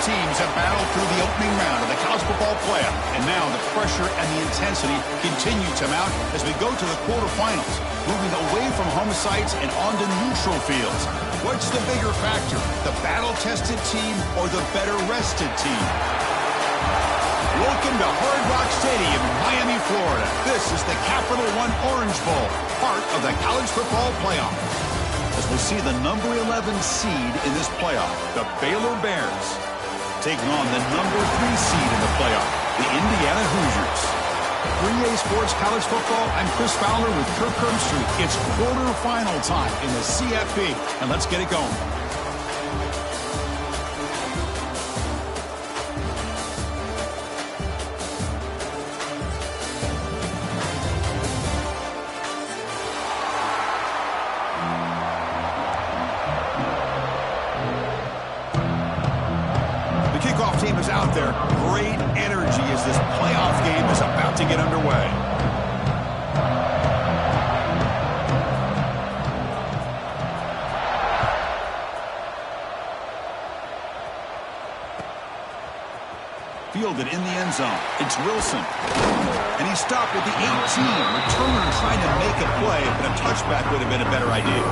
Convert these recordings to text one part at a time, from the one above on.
teams have battled through the opening round of the college football playoff, and now the pressure and the intensity continue to mount as we go to the quarterfinals, moving away from home sites and onto neutral fields. What's the bigger factor, the battle-tested team or the better-rested team? Welcome to Hard Rock Stadium in Miami, Florida. This is the Capital One Orange Bowl, part of the college football playoff. As we see the number 11 seed in this playoff, the Baylor Bears, taking on the number 3 seed in the playoff, the Indiana Hoosiers. 3A Sports College Football, I'm Chris Fowler with Kirk Herbstreit. It's quarterfinal time in the CFP, and let's get it going. Team is out there. Great energy as this playoff game is about to get underway. Fielded in the end zone. It's Wilson. And he stopped at the 18. Returner trying to make a play, but a touchback would have been a better idea.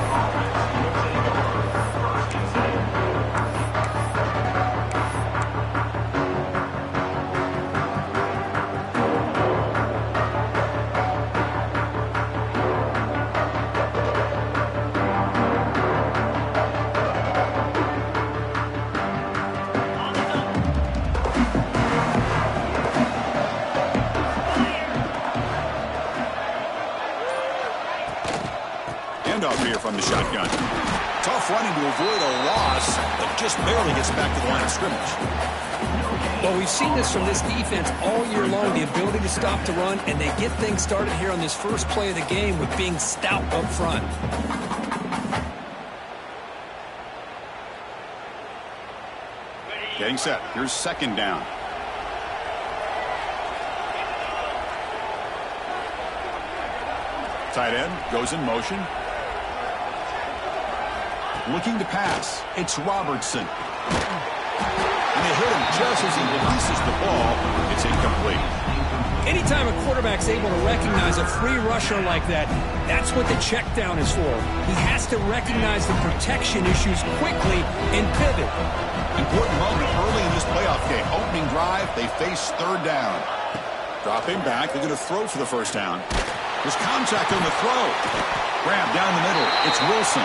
Off here from the shotgun. Tough running to avoid a loss, but just barely gets back to the line of scrimmage. Well, we've seen this from this defense all year long, the ability to stop the run, and they get things started here on this first play of the game with being stout up front. Getting set. Here's second down. Tight end goes in motion. Looking to pass. It's Robertson. And they hit him just as he releases the ball. It's incomplete. Anytime a quarterback's able to recognize a free rusher like that, that's what the check down is for. He has to recognize the protection issues quickly and pivot. Important moment early in this playoff game. Opening drive, they face third down. Dropping back, they're going to throw for the first down. There's contact on the throw. Grab down the middle. It's Wilson.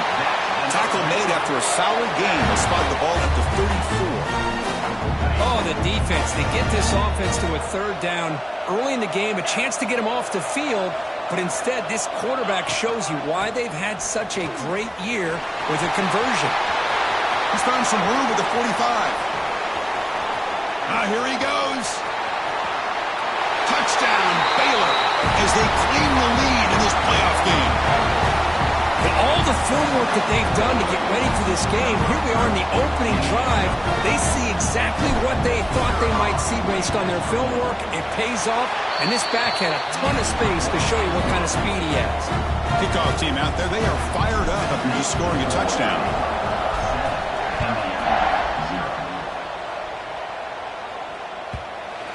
Tackle made after a solid gain. They spot the ball at the 34. Oh, the defense. They get this offense to a third down early in the game, a chance to get them off the field, but instead this quarterback shows you why they've had such a great year with a conversion. He's found some room with the 45. Here he goes. Touchdown, Baylor, as they claim the lead in this playoff game. But all the film work that they've done to get ready for this game, here we are in the opening drive. They see exactly what they thought they might see based on their film work. It pays off, and this back had a ton of space to show you what kind of speed he has. Kickoff team out there, they are fired up after just scoring a touchdown.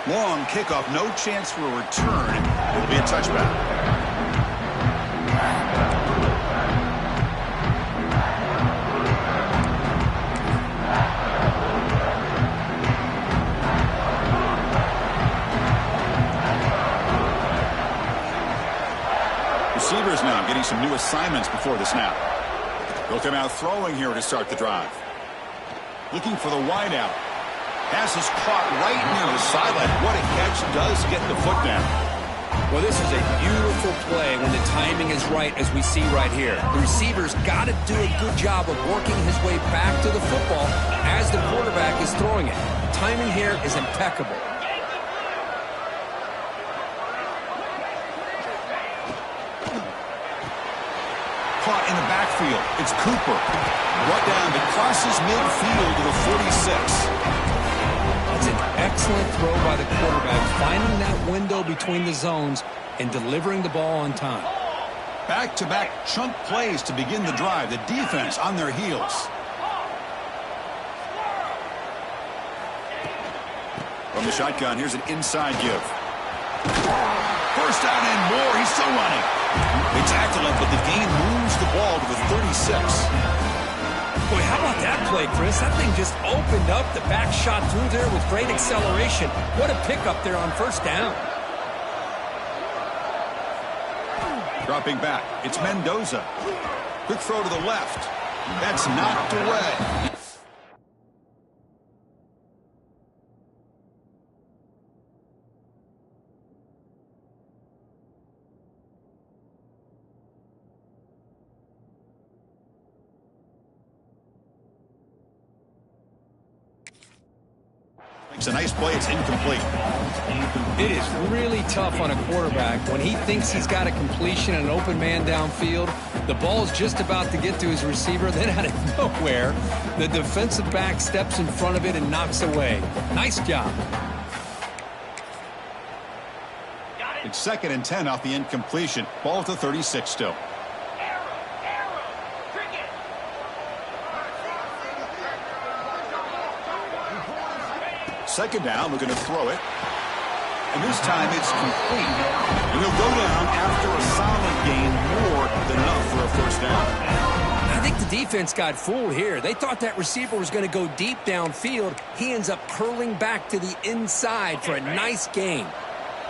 Long kickoff, no chance for a return. It'll be a touchback. Receivers now getting some new assignments before the snap. They'll come out throwing here to start the drive. Looking for the wideout. Pass is caught right near the sideline. What a catch, does get the foot down. Well, this is a beautiful play when the timing is right, as we see right here. The receiver's got to do a good job of working his way back to the football as the quarterback is throwing it. Timing here is impeccable. Caught in the backfield. It's Cooper. Brought down to crosses midfield to the 46. It's an excellent throw by the quarterback, finding that window between the zones and delivering the ball on time. Back-to-back chunk plays to begin the drive. The defense on their heels. From the shotgun, here's an inside give. First down and more. He's still running. They tackle him, but the gain moves the ball to the 36. Boy, how about that play, Chris? That thing just opened up. The back shot through there with great acceleration. What a pickup there on first down. Dropping back, it's Mendoza. Quick throw to the left. That's knocked away. It's a nice play. It's incomplete. It is really tough on a quarterback when he thinks he's got a completion and an open man downfield. The ball's just about to get to his receiver. Then out of nowhere, the defensive back steps in front of it and knocks away. Nice job. It's 2nd and 10 off the incompletion. Ball to 36 still. Second down, we're going to throw it. And this time it's complete. And he'll go down after a solid gain, more than enough for a first down. I think the defense got fooled here. They thought that receiver was going to go deep downfield. He ends up curling back to the inside for a nice gain.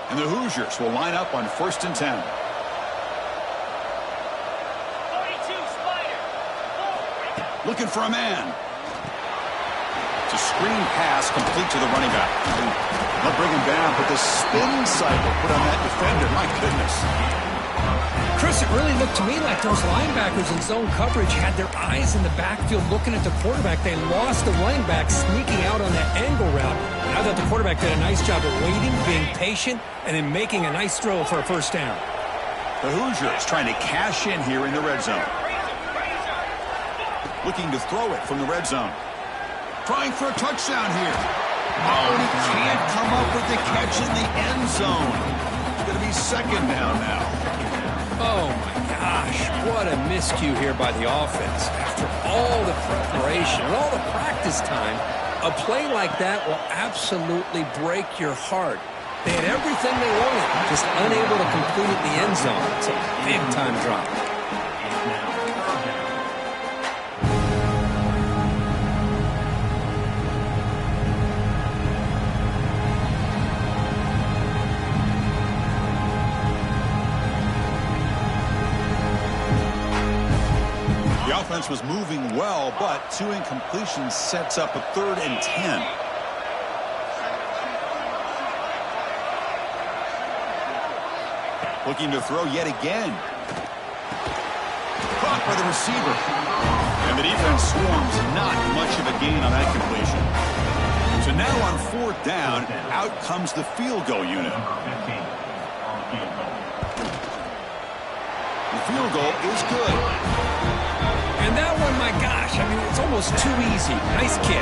And the Hoosiers will line up on 1st and 10. 42 Spider. Looking for a man. It's a screen pass complete to the running back. They'll bring him down, but the spin cycle put on that defender. My goodness. Chris, it really looked to me like those linebackers in zone coverage had their eyes in the backfield looking at the quarterback. They lost the running back sneaking out on that angle route. And I thought the quarterback did a nice job of waiting, being patient, and then making a nice throw for a first down. The Hoosiers trying to cash in here in the red zone. Looking to throw it from the red zone. Trying for a touchdown here. Oh, and he can't come up with the catch in the end zone. It's going to be 2nd down now. Oh, my gosh. What a miscue here by the offense. After all the preparation and all the practice time, a play like that will absolutely break your heart. They had everything they wanted, just unable to complete it in the end zone. It's a big-time drop. The offense was moving well, but 2 incompletions sets up a 3rd and 10. Looking to throw yet again. Caught by the receiver. And the defense swarms not much of a gain on that completion. So now on 4th down, out comes the field goal unit. The field goal is good. And that one, my gosh, I mean, it's almost too easy. Nice kick.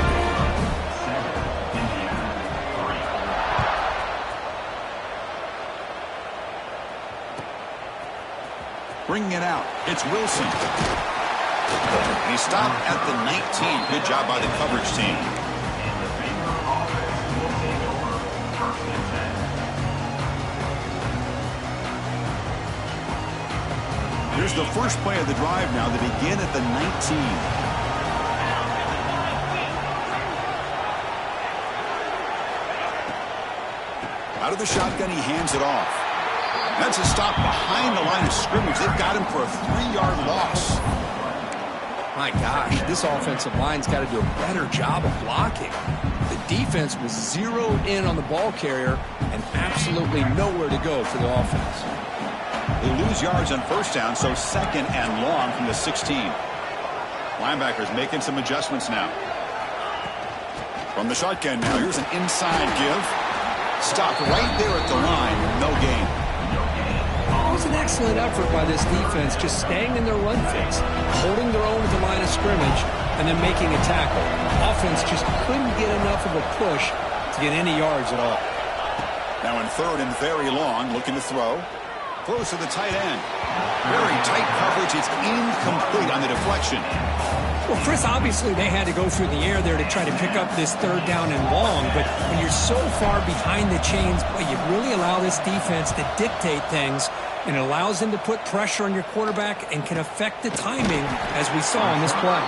Bringing it out, it's Wilson. He stopped at the 19. Good job by the coverage team. Here's the first play of the drive now. They begin at the 19. Out of the shotgun, he hands it off. That's a stop behind the line of scrimmage. They've got him for a 3-yard loss. My gosh, this offensive line's got to do a better job of blocking. The defense was zeroed in on the ball carrier and absolutely nowhere to go for the offense. They lose yards on first down, so 2nd and long from the 16. Linebackers making some adjustments now. From the shotgun now, here's an inside give. Stopped right there at the line, no gain. It was an excellent effort by this defense, just staying in their run fix, holding their own at the line of scrimmage, and then making a tackle. Offense just couldn't get enough of a push to get any yards at all. Now in 3rd and very long, looking to throw. Close to the tight end. Very tight coverage. It's incomplete on the deflection. Well, Chris, obviously they had to go through the air there to try to pick up this third down and long, but when you're so far behind the chains, boy, you really allow this defense to dictate things, and it allows them to put pressure on your quarterback and can affect the timing, as we saw in this play.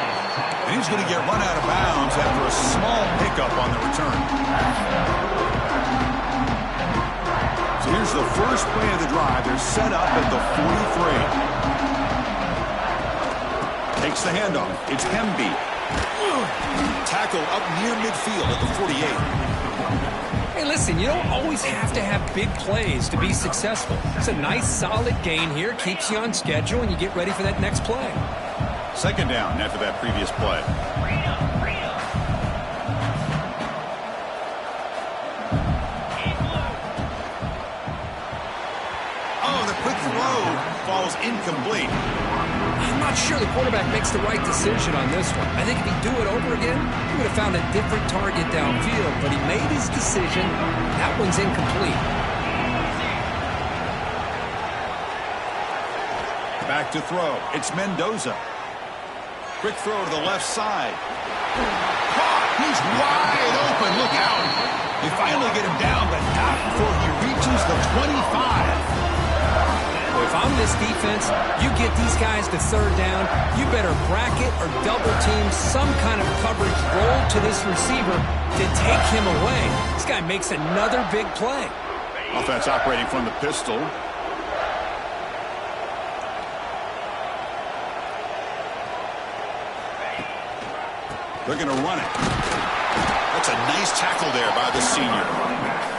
And he's going to get run out of bounds after a small pickup on the return. So here's the first play of the drive. They're set up at the 43. Takes the handoff. It's Hemby. Tackled up near midfield at the 48. Hey, listen, you don't always have to have big plays to be successful. It's a nice, solid gain here. Keeps you on schedule, and you get ready for that next play. Second down after that previous play. Oh, the quick throw falls incomplete. I'm not sure the quarterback makes the right decision on this one. I think if he'd do it over again, he would have found a different target downfield, but he made his decision. That one's incomplete. Back to throw. It's Mendoza. Quick throw to the left side. Caught. He's wide open. Look out. They finally get him down, but not before he reaches the 25. If I'm this defense, you get these guys to third down, you better bracket or double team some kind of coverage roll to this receiver to take him away. This guy makes another big play. Offense operating from the pistol. They're going to run it. That's a nice tackle there by the senior.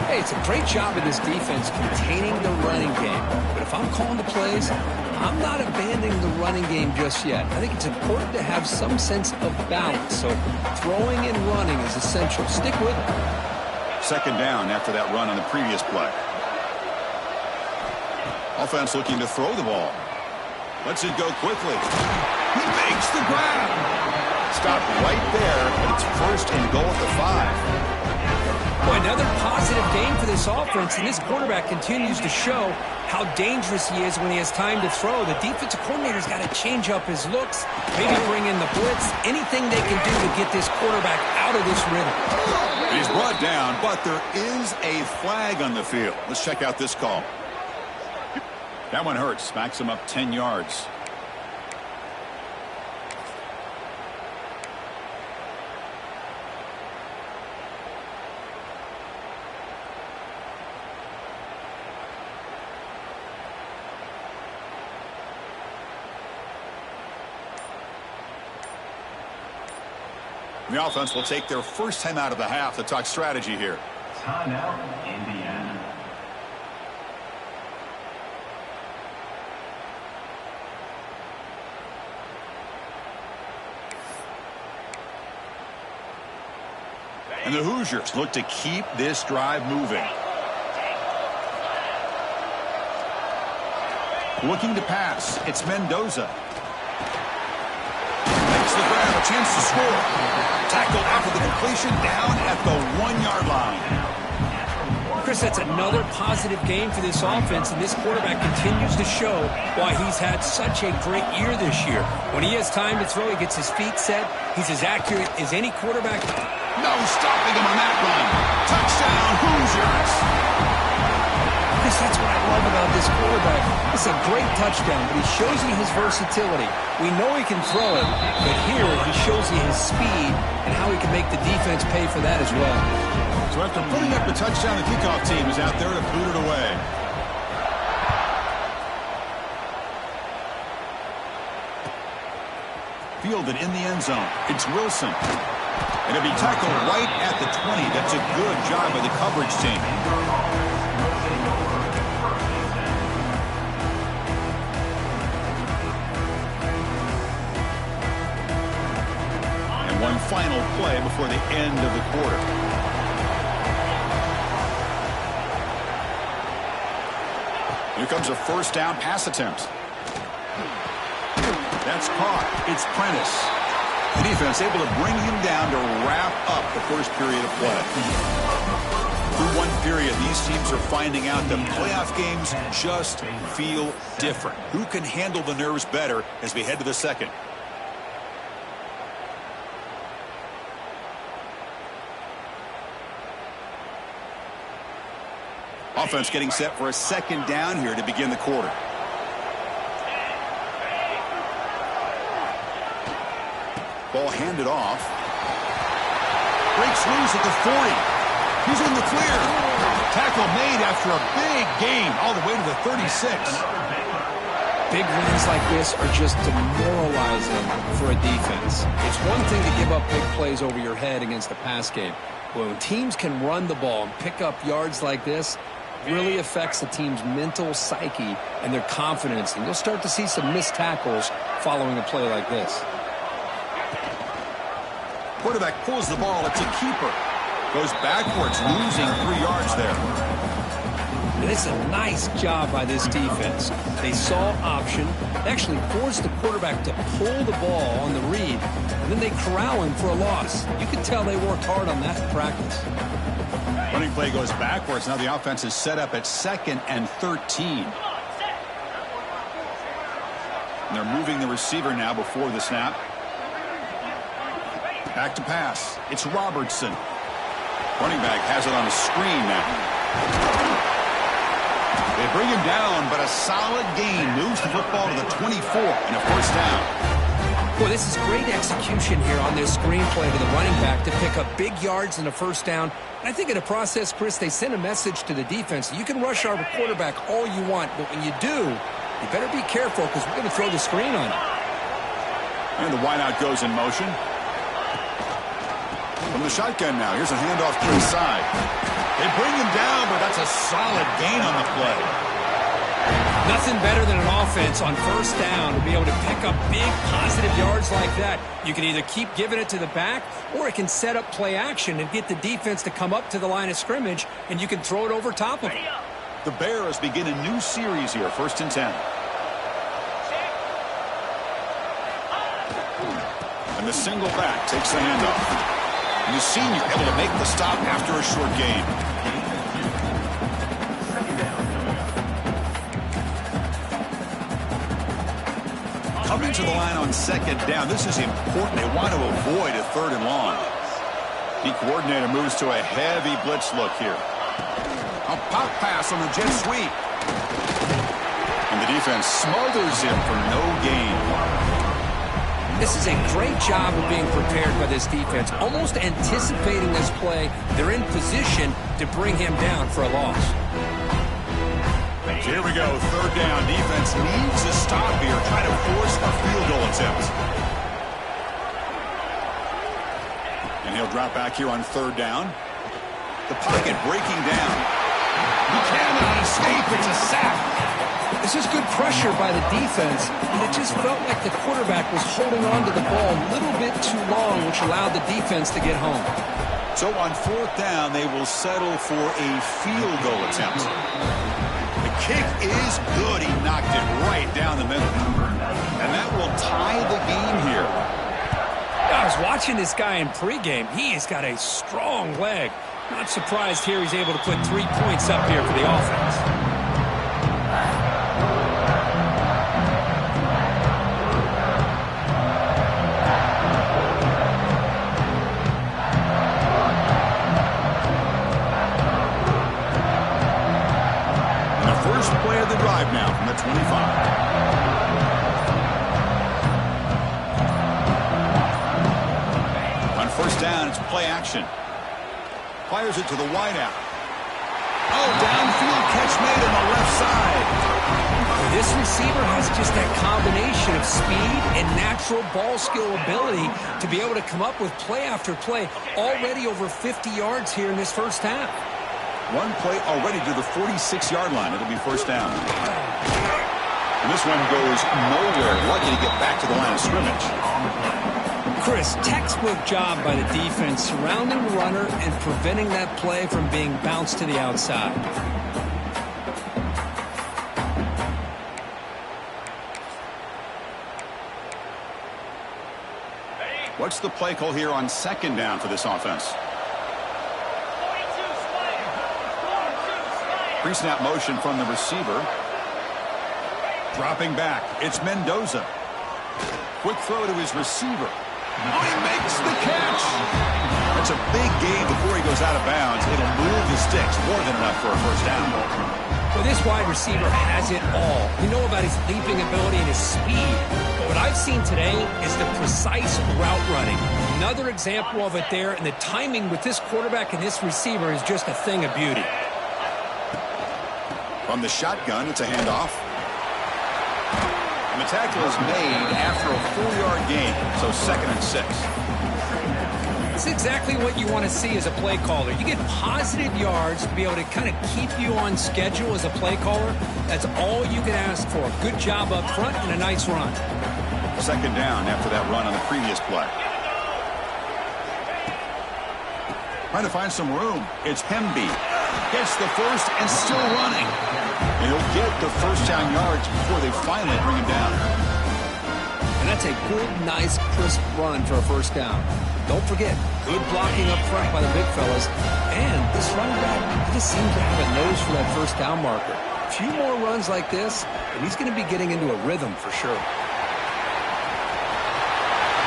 Hey, it's a great job of this defense containing the running game. But if I'm calling the plays, I'm not abandoning the running game just yet. I think it's important to have some sense of balance. So throwing and running is essential. Stick with it. Second down after that run on the previous play. Offense looking to throw the ball. Lets it go quickly. He makes the grab. Stopped right there, but it's first and goal at the 5. Boy, another positive game for this offense, and this quarterback continues to show how dangerous he is when he has time to throw. The defensive coordinator's got to change up his looks, maybe bring in the blitz, anything they can do to get this quarterback out of this rhythm. He's brought down, but there is a flag on the field. Let's check out this call. That one hurts. Smacks him up 10 yards. The offense will take their first time out of the half to talk strategy here. Timeout, Indiana. And the Hoosiers look to keep this drive moving. Looking to pass. It's Mendoza. Makes the grab. A chance to score. Tackled after the completion, down at the 1-yard line. Chris, that's another positive game for this offense, and this quarterback continues to show why he's had such a great year this year. When he has time to throw, he gets his feet set. He's as accurate as any quarterback. No stopping him on that run. Touchdown, Hoosiers. Chris, that's what I love about this quarterback. It's a great touchdown, but he shows you his versatility. We know he can throw it, but here he shows you his speed and how he can make the defense pay for that as well. So after putting up the touchdown, the kickoff team is out there to boot it away. Fielded in the end zone. It's Wilson. And it'll be tackled right at the 20. That's a good job by the coverage team. One final play before the end of the quarter. Here comes a first down pass attempt. That's caught. It's Prentice. The defense able to bring him down to wrap up the first period of play. Through one period, these teams are finding out that playoff games just feel different. Who can handle the nerves better as we head to the second? Offense getting set for a second down here to begin the quarter. Ball handed off. Breaks loose at the 40. He's in the clear. Tackle made after a big gain all the way to the 36. Big wins like this are just demoralizing for a defense. It's one thing to give up big plays over your head against the pass game. But when teams can run the ball and pick up yards like this, it really affects the team's mental psyche and their confidence. And you'll start to see some missed tackles following a play like this. Quarterback pulls the ball. It's a keeper. Goes backwards, losing 3 yards there. And it's a nice job by this defense. They saw option. They actually forced the quarterback to pull the ball on the read, and then they corral him for a loss. You can tell they worked hard on that in practice. Running play goes backwards. Now the offense is set up at 2nd and 13. And they're moving the receiver now before the snap. Back to pass. It's Robertson. Running back has it on a screen now. They bring him down, but a solid gain moves the football to the 24 and a first down. Boy, this is great execution here on this screenplay to the running back to pick up big yards and a first down. And I think in the process, Chris, they send a message to the defense. You can rush our quarterback all you want, but when you do, you better be careful because we're going to throw the screen on you. And the wideout goes in motion. From the shotgun now, here's a handoff to the side. They bring him down, but that's a solid gain on the play. Nothing better than an offense on first down to be able to pick up big positive yards like that. You can either keep giving it to the back, or it can set up play action and get the defense to come up to the line of scrimmage, and you can throw it over top of them. The Bears begin a new series here, 1st and 10. And the single back takes the handoff. And the senior able to make the stop after a short gain. Coming to the line on 2nd down. This is important. They want to avoid a 3rd and long. The coordinator moves to a heavy blitz look here. A pop pass on the jet sweep. And the defense smothers him for no gain. This is a great job of being prepared by this defense, almost anticipating this play. They're in position to bring him down for a loss. Here we go, 3rd down. Defense needs a stop here, trying to force a field goal attempt. And he'll drop back here on 3rd down. The pocket breaking down. He cannot escape. It's a sack. This is good pressure by the defense, and it just felt like the quarterback was holding on to the ball a little bit too long, which allowed the defense to get home. So on 4th down, they will settle for a field goal attempt. The kick is good. He knocked it right down the middle. And that will tie the game here. I was watching this guy in pregame. He has got a strong leg. Not surprised here he's able to put 3 points up here for the offense. Now from the 25. On 1st down, it's play action. Fires it to the wideout. Oh, downfield catch made on the left side. This receiver has just that combination of speed and natural ball skill ability to be able to come up with play after play. Already over 50 yards here in this first half. One play already to the 46-yard line. It'll be 1st down. And this one goes nowhere. Lucky to get back to the line of scrimmage. Chris, textbook job by the defense surrounding the runner and preventing that play from being bounced to the outside. What's the play call here on 2nd down for this offense? Pre-snap motion from the receiver. Dropping back. It's Mendoza. Quick throw to his receiver. Oh, he makes the catch. That's a big gain before he goes out of bounds. It'll move the the sticks, more than enough for a first down. Well, this wide receiver has it all. We know about his leaping ability and his speed. But what I've seen today is the precise route running. Another example of it there, and the timing with this quarterback and this receiver is just a thing of beauty. From the shotgun, it's a handoff. And the tackle is made after a 4-yard gain, so 2nd and 6. It's exactly what you want to see as a play caller. You get positive yards to be able to kind of keep you on schedule as a play caller. That's all you can ask for. Good job up front and a nice run. 2nd down after that run on the previous play. Trying to find some room. It's Hemby. Gets the first and still running. And he'll get the first down yards before they finally bring him down. And that's a good, nice, crisp run for a first down. Don't forget, good blocking up front by the big fellas. And this running back, he just seems to have a nose for that first down marker. A few more runs like this, and he's going to be getting into a rhythm for sure.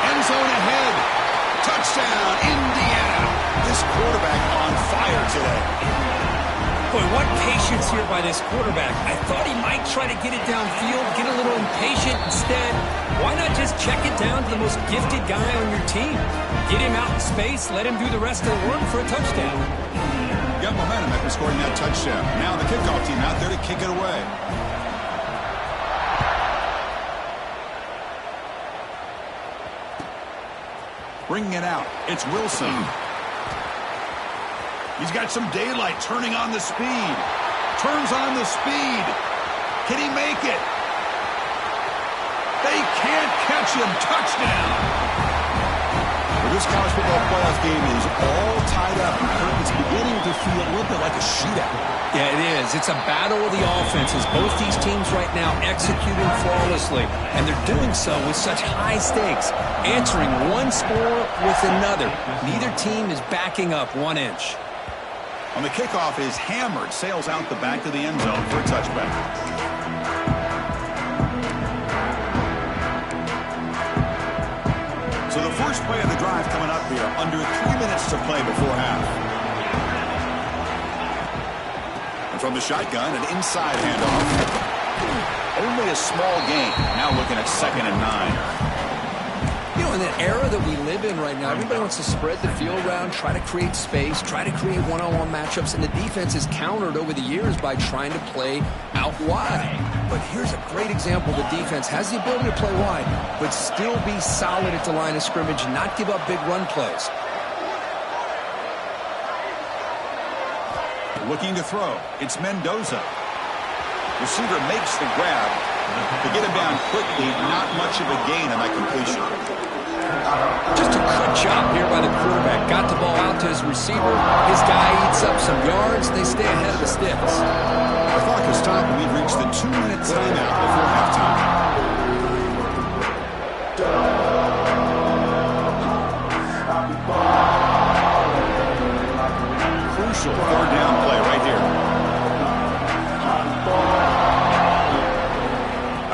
End zone ahead. Touchdown, Indiana. This quarterback on fire today. Boy, what patience here by this quarterback. I thought he might try to get it downfield, get a little impatient. Instead, why not just check it down to the most gifted guy on your team? Get him out in space, let him do the rest of the work for a touchdown. Got momentum after scoring that touchdown. Now the kickoff team out there to kick it away. Bringing it out, it's Wilson. He's got some daylight, turning on the speed. Turns on the speed. Can he make it? They can't catch him. Touchdown. Well, this college football playoff game is all tied up. It's beginning to feel a little bit like a shootout. Yeah, it is. It's a battle of the offenses. Both these teams right now executing flawlessly, and they're doing so with such high stakes, answering one score with another. Neither team is backing up 1 inch. On the kickoff is hammered, sails out the back of the end zone for a touchback. So the first play of the drive coming up here, under 3 minutes to play before half. And from the shotgun, an inside handoff. Only a small gain. Now looking at 2nd and 9. You know, in the era that we live in right now, everybody wants to spread the field around, try to create space, try to create one-on-one matchups, and the defense is countered over the years by trying to play out wide. But here's a great example. The defense has the ability to play wide, but still be solid at the line of scrimmage and not give up big run plays. Looking to throw. It's Mendoza. Receiver makes the grab. To get him down quickly, not much of a gain on that completion. Just a good job here by the quarterback. Got the ball out to his receiver. His guy eats up some yards. They stay ahead of the sticks. The clock has stopped, and we've reached the 2-minute timeout before halftime. Crucial 3rd down play right here.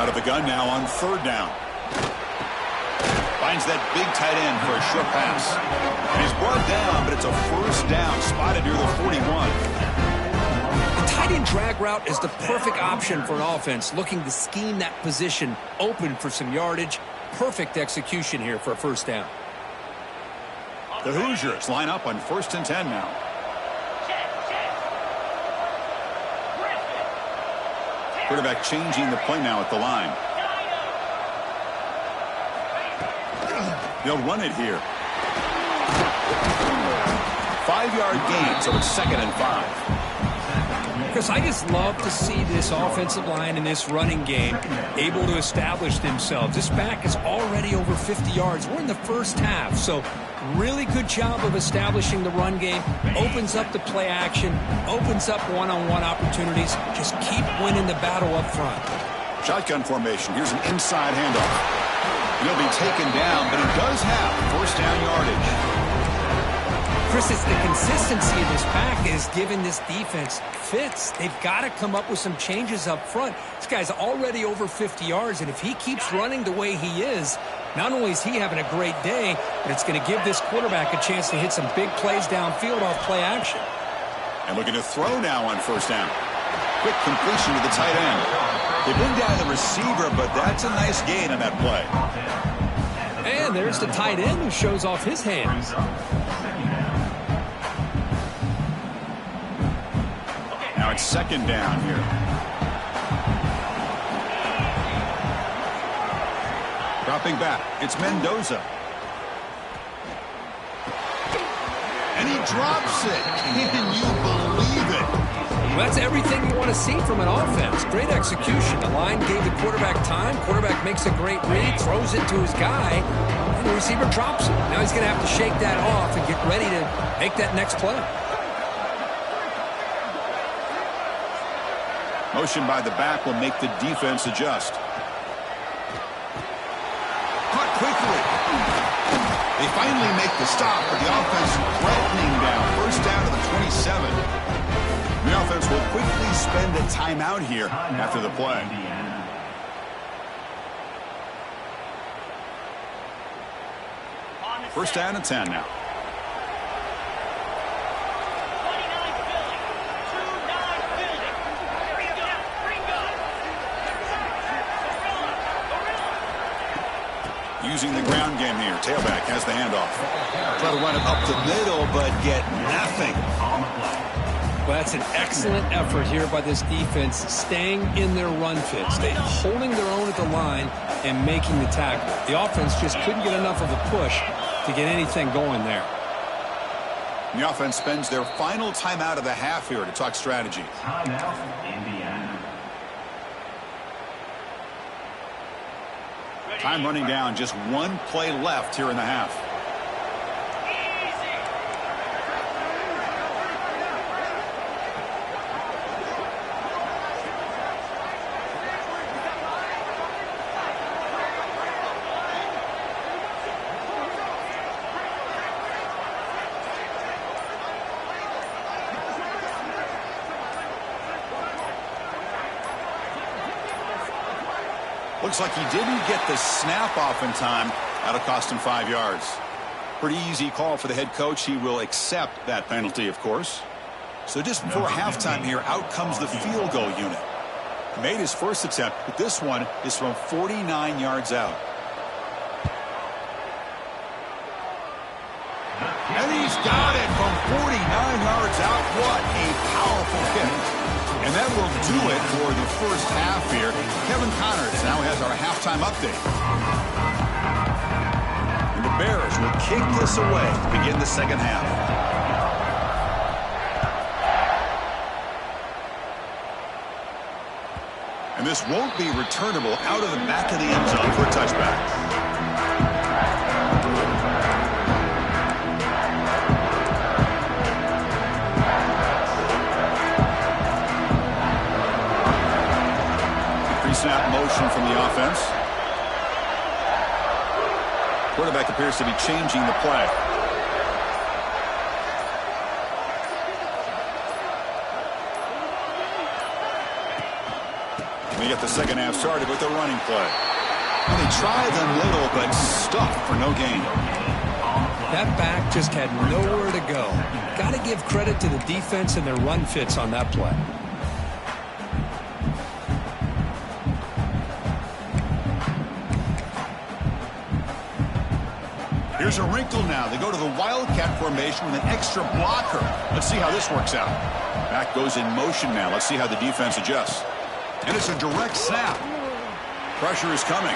Out of the gun now on 3rd down. Finds that big tight end for a short pass. And he's brought down, but it's a first down, spotted near the 41. The tight end drag route is the perfect option for an offense looking to scheme that position open for some yardage. Perfect execution here for a first down. The Hoosiers line up on 1st and 10 now. Quarterback changing the play now at the line. They'll run it here. 5-yard gain, so it's 2nd and 5. Chris, I just love to see this offensive line in this running game able to establish themselves. This back is already over 50 yards. We're in the first half, so really good job of establishing the run game. Opens up the play action, opens up one-on-one opportunities. Just keep winning the battle up front. Shotgun formation. Here's an inside handoff. He'll be taken down, but he does have first down yardage. Chris, it's the consistency of this pack is giving this defense fits. They've got to come up with some changes up front. This guy's already over 50 yards, and if he keeps running the way he is, not only is he having a great day, but it's going to give this quarterback a chance to hit some big plays downfield off play action. And looking to throw now on first down. Quick completion to the tight end. They bring down the receiver, but that's a nice gain on that play. And there's the tight end who shows off his hands. Now it's second down here. Dropping back, it's Mendoza. And he drops it. Can you believe it? Well, that's everything you want to see from an offense. Great execution. The line gave the quarterback time. Quarterback makes a great read, throws it to his guy, and the receiver drops it. Now he's going to have to shake that off and get ready to make that next play. Motion by the back will make the defense adjust. Caught quickly. They finally make the stop, but the offense threatening down. First down to the 27. The offense will quickly spend a timeout here after the play. First down and 10 now. Using the ground game here. Tailback has the handoff. Try to run it up the middle, but get nothing. Well, that's an excellent effort here by this defense, staying in their run fits. They're holding their own at the line and making the tackle. The offense just couldn't get enough of a push to get anything going there. The offense spends their final timeout of the half here to talk strategy. Timeout, Indiana. Time running down, just one play left here in the half. Looks like he didn't get the snap off in time. That'll cost him 5 yards. Pretty easy call for the head coach. He will accept that penalty, of course. So just before halftime here, out comes the field goal unit. Made his first attempt, but this one is from 49 yards out. And he's got it from 49 yards out. What a powerful kick. And that will do it for the first half here. Kevin Connors now has our halftime update. And the Bears will kick this away to begin the second half. And this won't be returnable out of the back of the end zone for a touchback. Snap motion from the offense. Quarterback appears to be changing the play. We get the second half started with the running play. And they tried them little, but stuffed for no gain. That back just had nowhere to go. Got to give credit to the defense and their run fits on that play. Here's a wrinkle now. They go to the Wildcat formation with an extra blocker. Let's see how this works out. Back goes in motion now. Let's see how the defense adjusts. And it's a direct snap. Pressure is coming.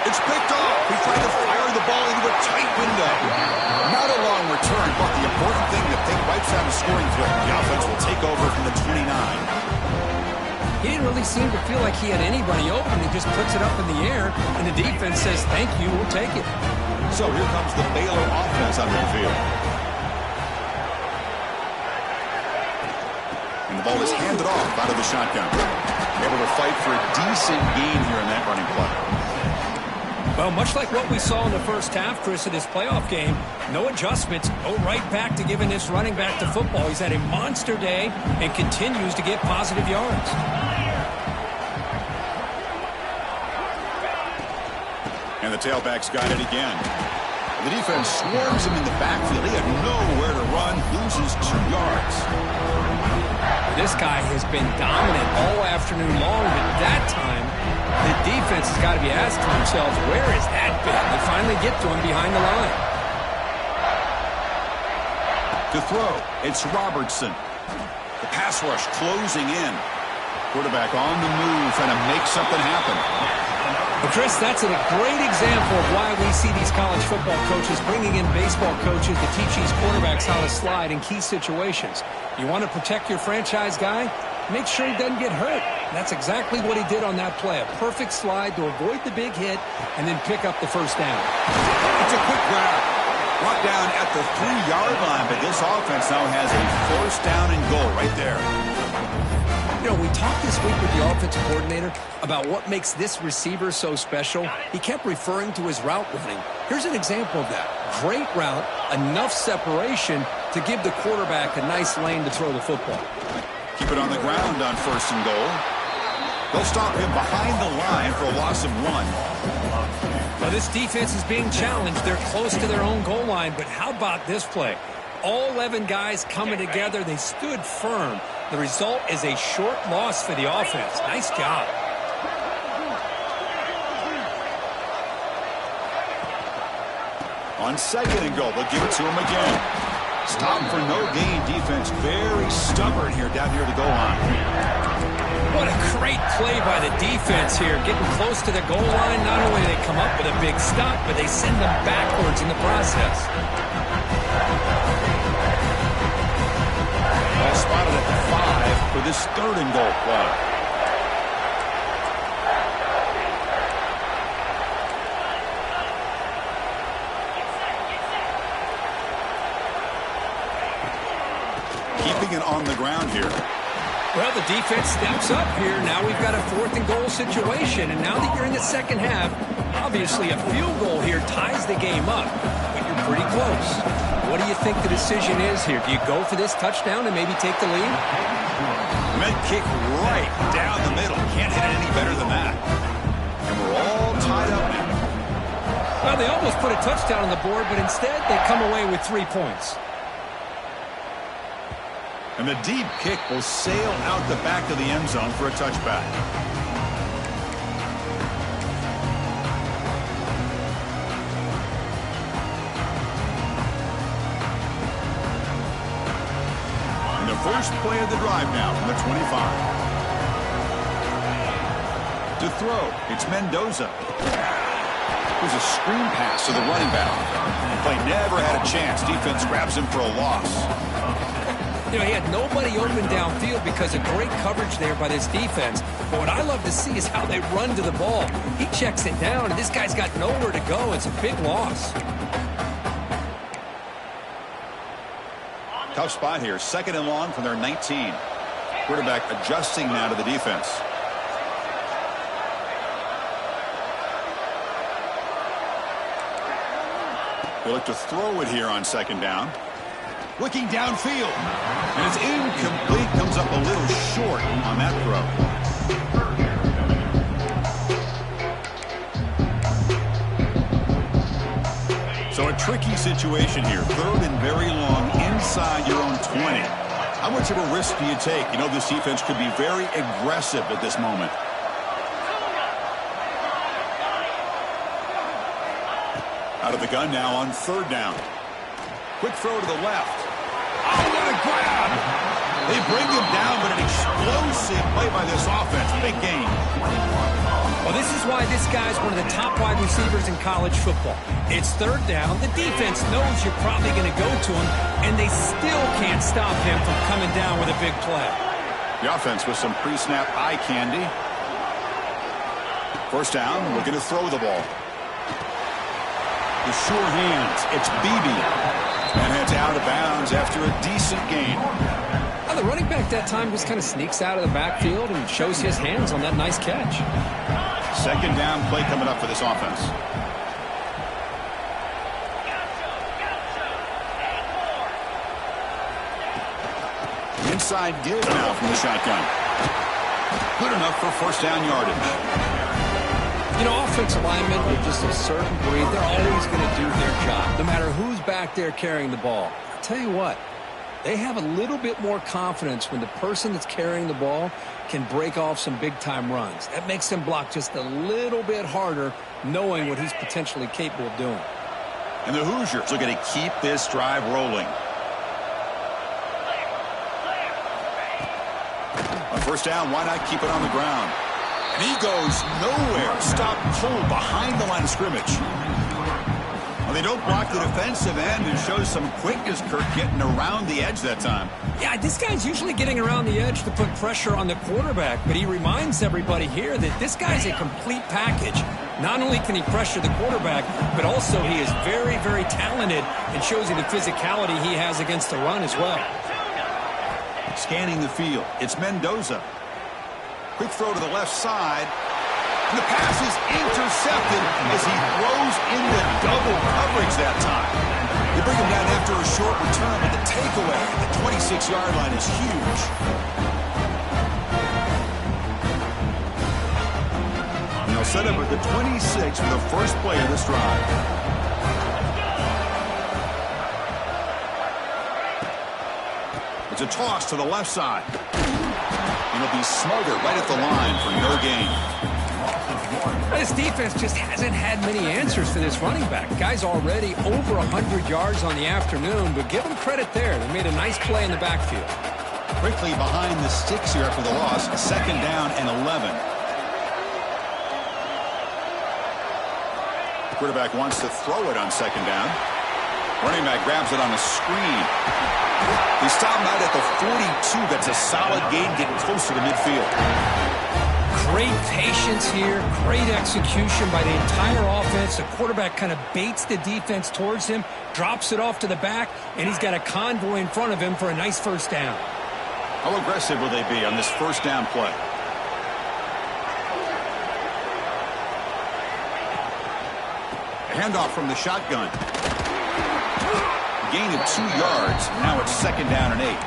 It's picked off. He tried to fire the ball into a tight window. Not a long return, but the important thing that they wipes out a scoring threat. The offense will take over from the 29. He didn't really seem to feel like he had anybody open. He just puts it up in the air, and the defense says, thank you, we'll take it. So here comes the Baylor offense on midfield. And the ball is handed off out of the shotgun. Able to fight for a decent gain here in that running play. Well, much like what we saw in the first half, Chris, in this playoff game, no adjustments, go right back to giving this running back to football. He's had a monster day and continues to get positive yards. And the tailback's got it again. The defense swarms him in the backfield. He had nowhere to run, loses 2 This guy has been dominant all afternoon long, but that time, the defense has got to be asking themselves, where is that been? They finally get to him behind the line. To throw, it's Robertson. The pass rush closing in. Quarterback on the move, trying to make something happen. Well, Chris, that's a great example of why we see these college football coaches bringing in baseball coaches to teach these quarterbacks how to slide in key situations. You want to protect your franchise guy? Make sure he doesn't get hurt. That's exactly what he did on that play. A perfect slide to avoid the big hit and then pick up the first down. It's a quick grab. Brought down at the 3-yard line, but this offense now has a first down and goal right there. You know, we talked this week with the offensive coordinator about what makes this receiver so special. He kept referring to his route running. Here's an example of that. Great route, enough separation to give the quarterback a nice lane to throw the football. Keep it on the ground on first and goal. They'll stop him behind the line for a loss of 1. Well, this defense is being challenged. They're close to their own goal line, but how about this play? All 11 guys coming together. They stood firm. The result is a short loss for the offense. Nice job. On second and goal, they'll give it to him again. Stop for no gain defense. Very stubborn here down near the goal line. What a great play by the defense here. Getting close to the goal line. Not only do they come up with a big stop, but they send them backwards in the process. Ball spotted at the 5 for this third and goal play. Keeping it on the ground here. Well, the defense steps up here. Now we've got a 4th and goal situation. And now that you're in the second half, obviously a field goal here ties the game up. But you're pretty close. What do you think the decision is here? Do you go for this touchdown and maybe take the lead? Med kick right down the middle. Can't hit it any better than that. And we're all tied up now. Well, they almost put a touchdown on the board, but instead they come away with 3 points. And the deep kick will sail out the back of the end zone for a touchback. And the first play of the drive now from the 25. To throw, it's Mendoza. Here's a screen pass to the running back. The play never had a chance. Defense grabs him for a loss. You know, he had nobody open downfield because of great coverage there by this defense. But what I love to see is how they run to the ball. He checks it down, and this guy's got nowhere to go. It's a big loss. Tough spot here. 2nd and long from their 19. Quarterback adjusting now to the defense. They look to throw it here on 2nd down. Looking downfield. And it's incomplete. Comes up a little short on that throw. So a tricky situation here. 3rd and very long inside your own 20. How much of a risk do you take? You know, this defense could be very aggressive at this moment. Out of the gun now on 3rd down. Quick throw to the left. Oh, what a grab! They bring him down, but an explosive play by this offense. Big game. Well, this is why this guy's one of the top wide receivers in college football. It's 3rd down. The defense knows you're probably going to go to him, and they still can't stop him from coming down with a big play. The offense with some pre-snap eye candy. First down, looking to throw the ball. The sure hands. It's Beebe. And heads out of bounds after a decent gain. Well, the running back that time just kind of sneaks out of the backfield and shows his hands on that nice catch. 2nd down play coming up for this offense. Inside give now from the shotgun. Good enough for first down yardage. You know, offensive linemen are just a certain breed. They're always going to do their job, no matter who's back there carrying the ball. I'll tell you what, They have a little bit more confidence when the person that's carrying the ball can break off some big-time runs. That makes them block just a little bit harder, knowing what he's potentially capable of doing. And the Hoosiers looking to keep this drive rolling. On first down, why not keep it on the ground? And he goes nowhere. Stop cold behind the line of scrimmage. Well, they don't block the defensive end and shows some quickness, Kirk, getting around the edge that time. Yeah, this guy's usually getting around the edge to put pressure on the quarterback, but he reminds everybody here that this guy's a complete package. Not only can he pressure the quarterback, but also he is very, very talented and shows you the physicality he has against the run as well. Scanning the field, it's Mendoza. Quick throw to the left side. And the pass is intercepted as he throws into double coverage that time. They bring him down after a short return, but the takeaway at the 26-yard line is huge. And they'll set up at the 26 for the first play of this drive. It's a toss to the left side. And it'll be smothered right at the line for no gain. This defense just hasn't had many answers to this running back. Guy's already over 100 yards on the afternoon, but give him credit there. They made a nice play in the backfield. Quickly behind the sticks here after the loss. Second down and 11. The quarterback wants to throw it on second down. Running back grabs it on a screen. He stopped out at the 42. That's a solid gain, getting closer to midfield. Great patience here, great execution by the entire offense. The quarterback kind of baits the defense towards him, drops it off to the back, and he's got a convoy in front of him for a nice first down. How aggressive will they be on this first down play? A handoff from the shotgun. A gain of 2 yards. Now it's second down and 8.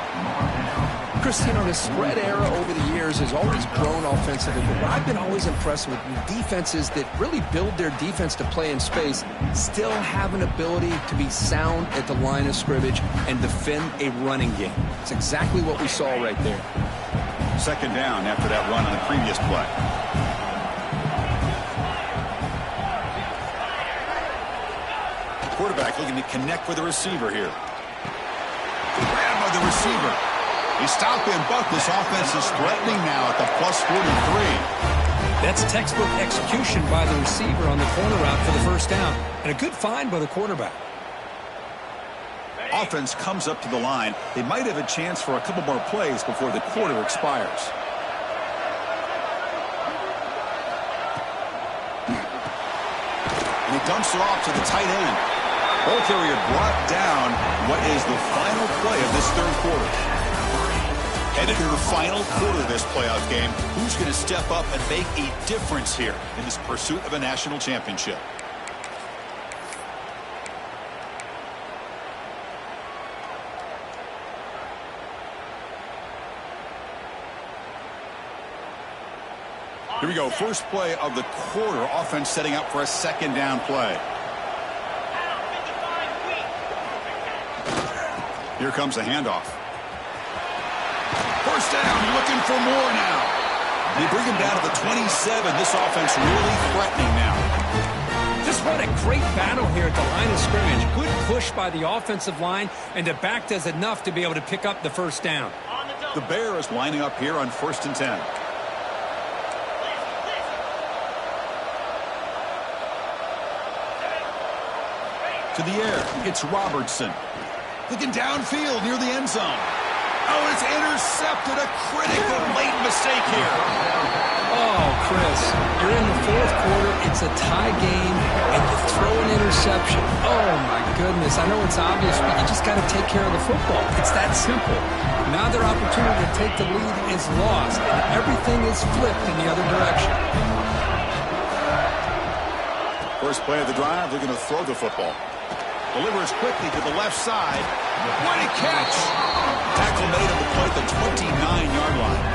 Chris, you know, the spread era over the years has always grown offensively, but what I've been always impressed with defenses that really build their defense to play in space still have an ability to be sound at the line of scrimmage and defend a running game. It's exactly what we saw right there. Second down after that run on the previous play. Quarterback looking to connect with the receiver here. Grabbed by the receiver. He stopped him, but this offense is threatening now at the plus 43. That's textbook execution by the receiver on the corner route for the first down. And a good find by the quarterback. Offense comes up to the line. They might have a chance for a couple more plays before the quarter expires. And he dumps it off to the tight end. Ball carrier brought down what is the final play of this third quarter. Headed to the final quarter of this playoff game. Who's going to step up and make a difference here in this pursuit of a national championship? Here we go. First play of the quarter. Offense setting up for a second down play. Here comes the handoff. First down, looking for more now. They bring him down to the 27. This offense really threatening now. Just what a great battle here at the line of scrimmage. Good push by the offensive line, and the back does enough to be able to pick up the first down. The Bears lining up here on 1st and 10. To the air, it's Robertson. Looking downfield near the end zone. Oh, it's intercepted. A critical late mistake here. Oh, Chris, you're in the fourth quarter. It's a tie game, and you throw an interception. Oh, my goodness. I know it's obvious, but you just got to take care of the football. It's that simple. Now their opportunity to take the lead is lost, and everything is flipped in the other direction. First play of the drive, they're going to throw the football. Delivers quickly to the left side. What a catch! Tackle made on the play at the 29-yard line.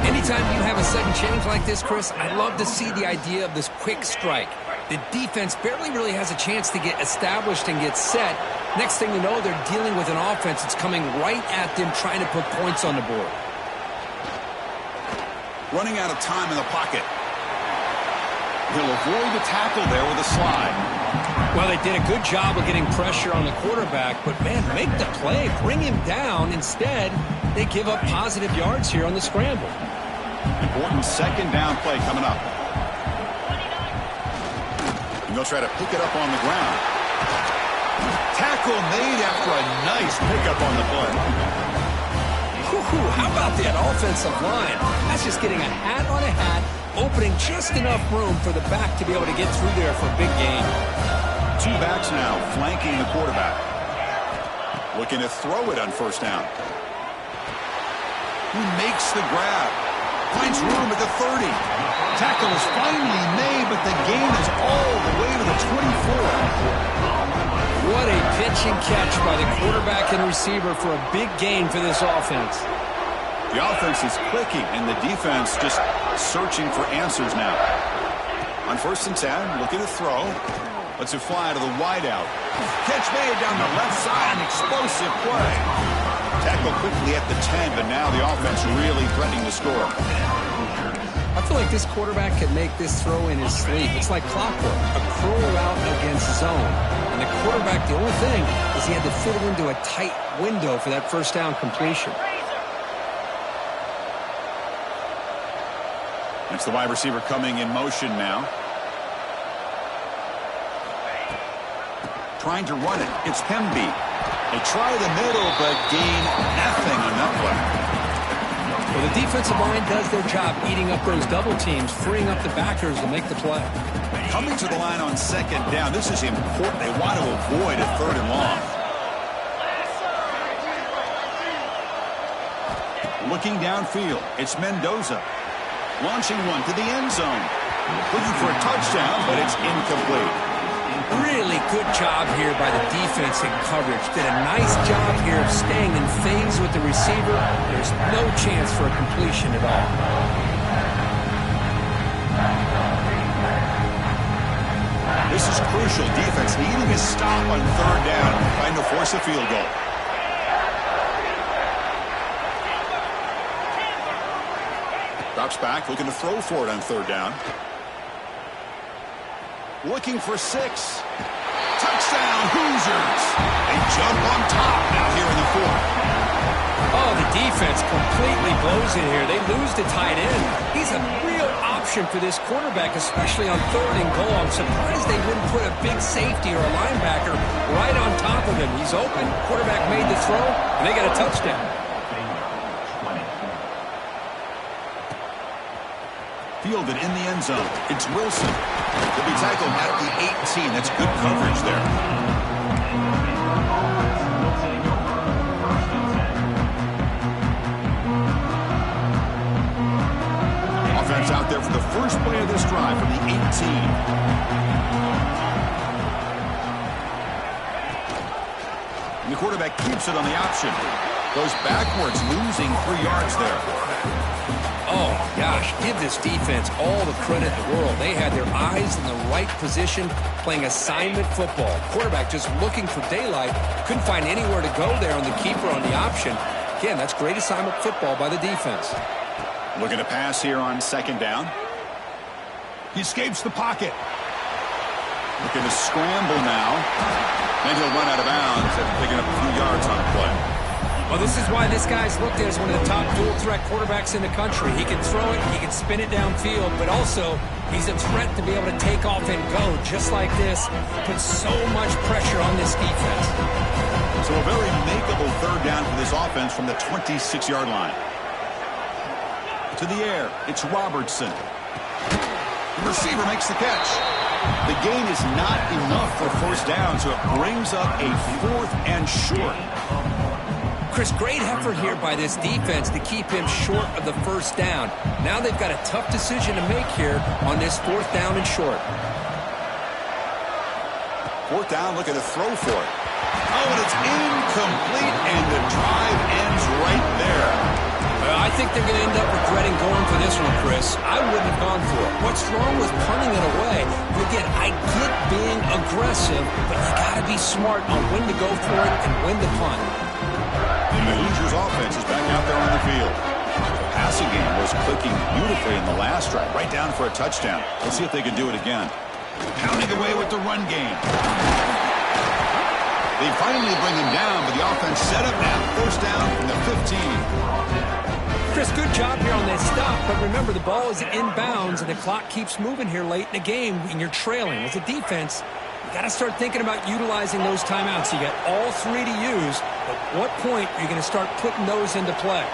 Anytime you have a sudden change like this, Chris, I love to see the idea of this quick strike. The defense barely really has a chance to get established and get set, Next thing you know, they're dealing with an offense that's coming right at them, trying to put points on the board. Running out of time in the pocket. He'll avoid the tackle there with a slide. Well, they did a good job of getting pressure on the quarterback, but, man, make the play. Bring him down. Instead, they give up positive yards here on the scramble. Important second down play coming up. And they'll try to pick it up on the ground. Tackle made after a nice pickup on the play. How about that offensive line? That's just getting a hat on a hat, opening just enough room for the back to be able to get through there for a big gain. Two backs now flanking the quarterback. Looking to throw it on first down. He makes the grab. Finds room at the 30. Tackle is finally made, but the gain is all the way to the 24. What a pitch and catch by the quarterback and receiver for a big gain for this offense. The offense is clicking, and the defense just searching for answers now. On first and 10, looking to throw. Lets it fly to the wideout. Catch made down the left side, an explosive play. Tackle quickly at the 10, but now the offense really threatening to score. I feel like this quarterback can make this throw in his sleep. It's like clockwork, a curl route against zone. And the quarterback, the only thing is he had to fit it into a tight window for that first down completion. That's the wide receiver coming in motion now. Trying to run it. It's Pemby. They try the middle, but gain nothing on that play. Well, the defensive line does their job eating up those double teams, freeing up the backers to make the play. Coming to the line on second down. This is important. They want to avoid a third and long. Looking downfield. It's Mendoza. Launching one to the end zone. Looking for a touchdown, but it's incomplete. Really good job here by the defense in coverage. Did a nice job here of staying in phase with the receiver. There's no chance for a completion at all. This is crucial. Defense needing a stop on third down, trying to force a field goal. Drops back, looking to throw for it on third down. Looking for 6. Touchdown, Hoosiers. They jump on top now here in the fourth. Oh, the defense completely blows it here. They lose the tight end. He's a real option for this quarterback, especially on third and goal. I'm surprised they wouldn't put a big safety or a linebacker right on top of him. He's open. Quarterback made the throw, and they got a touchdown. Fielded in the end zone. It's Wilson. He'll be tackled at the 18. That's good coverage there. Offense out there for the first play of this drive from the 18. And the quarterback keeps it on the option. Goes backwards, losing 3 yards there. Oh, gosh, give this defense all the credit in the world. They had their eyes in the right position, playing assignment football. Quarterback just looking for daylight. Couldn't find anywhere to go there on the keeper on the option. Again, that's great assignment football by the defense. Looking to pass here on second down. He escapes the pocket. Looking to scramble now. And he'll run out of bounds after picking up a few yards on the play. Well, this is why this guy's looked at as one of the top dual-threat quarterbacks in the country. He can throw it, he can spin it downfield, but also he's a threat to be able to take off and go just like this. Puts so much pressure on this defense. So a very makeable third down for this offense from the 26-yard line. To the air, it's Robertson. The receiver makes the catch. The gain is not enough for first down, so it brings up a 4th and short. Chris, great effort here by this defense to keep him short of the first down. Now they've got a tough decision to make here on this 4th down and short. 4th down, looking to throw for it. Oh, and it's incomplete, and the drive ends right there. Well, I think think they're going to end up regretting going for this one, Chris. I wouldn't have gone for it. What's wrong with punting it away? Again, I get being aggressive, but you got to be smart on when to go for it and when to punt. And the Hoosiers offense is back out there on the field. The passing game was clicking beautifully in the last drive, right down for a touchdown. Let's see if they can do it again. Pounding away with the run game. They finally bring him down, but the offense set up now. First down from the 15. Chris, good job here on that stop, but remember the ball is inbounds and the clock keeps moving here late in the game and you're trailing. As a defense, you got to start thinking about utilizing those timeouts. You got all three to use, but at what point are you going to start putting those into play?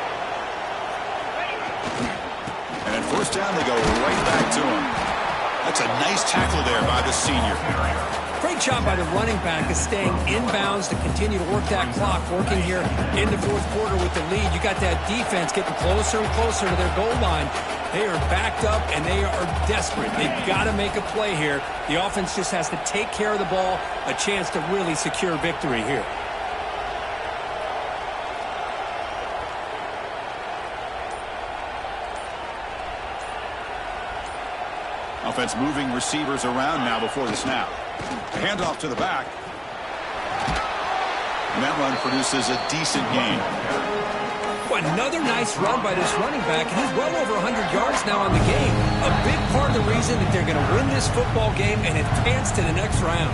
And at first down, they go right back to him. That's a nice tackle there by the senior. Great job by the running back of staying inbounds to continue to work that clock, working here in the fourth quarter with the lead. You got that defense getting closer and closer to their goal line. They are backed up, and they are desperate. They've got to make a play here. The offense just has to take care of the ball, a chance to really secure victory here. Offense moving receivers around now before the snap. Handoff to the back. And that run produces a decent gain. Well, another nice run by this running back. He's well over 100 yards now on the game. A big part of the reason that they're going to win this football game and advance to the next round.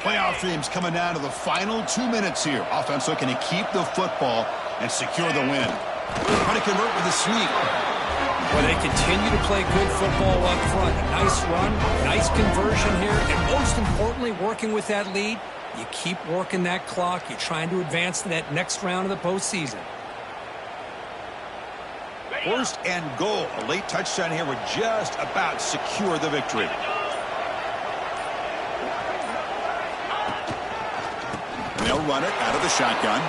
Playoff dreams coming down to the final 2 minutes here. Offense looking to keep the football and secure the win. Trying to convert with a sneak. Well, they continue to play good football up front. A nice run, nice conversion here, and most importantly, working with that lead, you keep working that clock. You're trying to advance to that next round of the postseason. First and goal. A late touchdown here would just about secure the victory. They'll run it out of the shotgun.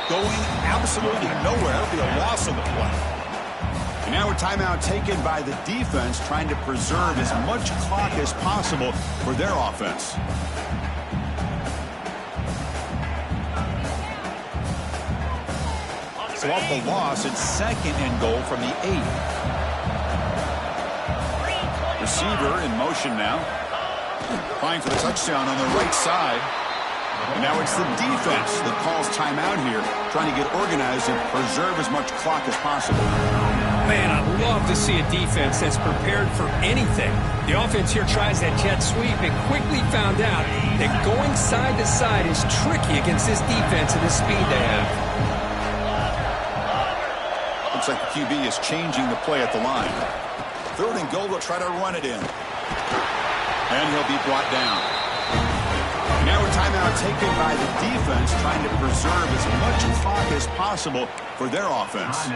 Going absolutely nowhere. It'll be a loss of the play. And now a timeout taken by the defense, trying to preserve as much clock as possible for their offense. So off the loss, it's second and goal from the 8. Receiver in motion now. Trying for the touchdown on the right side. And now it's the defense that calls timeout here, trying to get organized and preserve as much clock as possible. Man, I love to see a defense that's prepared for anything. The offense here tries that jet sweep and quickly found out that going side to side is tricky against this defense and the speed they have. Looks like the QB is changing the play at the line. Third and goal, they'll try to run it in. And he'll be brought down. Now a timeout taken by the defense, trying to preserve as much clock as possible for their offense.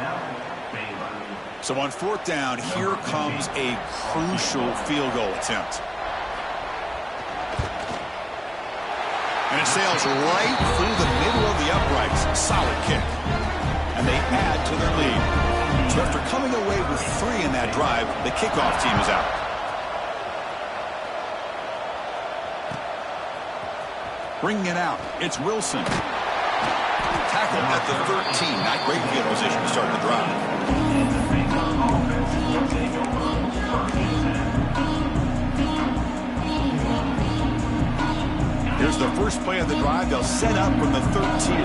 So on fourth down, here comes a crucial field goal attempt. And it sails right through the middle of the uprights. Solid kick. And they add to their lead. So after coming away with 3 in that drive, the kickoff team is out. Bringing it out, it's Wilson. Tackle at the 13. Not great field position to start the drive. Here's the first play of the drive. They'll set up from the 13.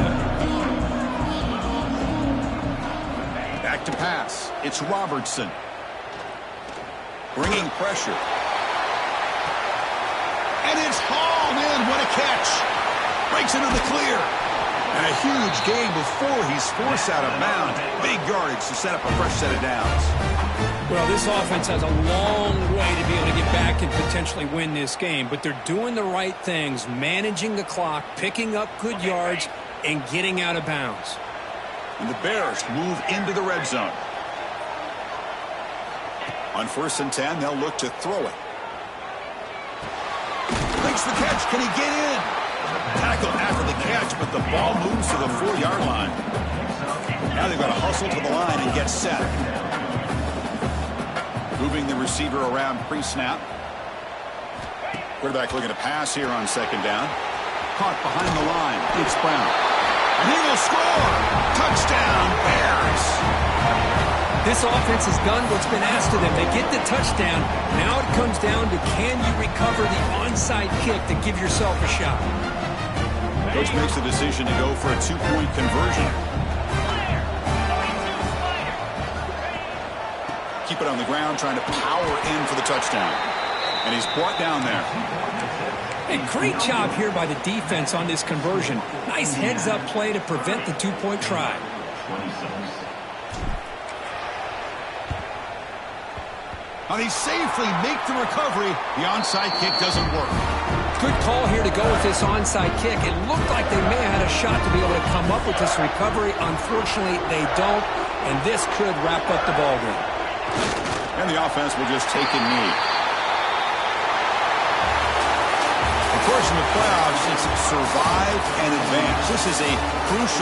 Back to pass. It's Robertson. Bringing pressure. And it's hauled in. What a catch. Breaks into the clear. And a huge gain before he's forced out of bounds. Big yardage to set up a fresh set of downs. Well, this offense has a long way to be able to get back and potentially win this game. But they're doing the right things, managing the clock, picking up good yards, and getting out of bounds. And the Bears move into the red zone. On 1st and 10, they'll look to throw it. Makes the catch. Can he get in? Tackle after the catch, but the ball moves to the 4-yard line. Now they've got to hustle to the line and get set. Moving the receiver around pre-snap. Quarterback looking to pass here on second down. Caught behind the line. It's Brown. And he will score! Touchdown, Bears! This offense has done what's been asked of them. They get the touchdown. Now it comes down to, can you recover the onside kick to give yourself a shot? Coach makes the decision to go for a two-point conversion. Keep it on the ground, trying to power in for the touchdown. And he's brought down there. A great job here by the defense on this conversion. Nice heads-up play to prevent the two-point try. And he safely make the recovery. The onside kick doesn't work. Good call here to go with this onside kick. It looked like they may have had a shot to be able to come up with this recovery. Unfortunately, they don't, and this could wrap up the ballgame. And the offense will just take a knee. Of course, in the playoffs, it's survive and advance. This is a crucial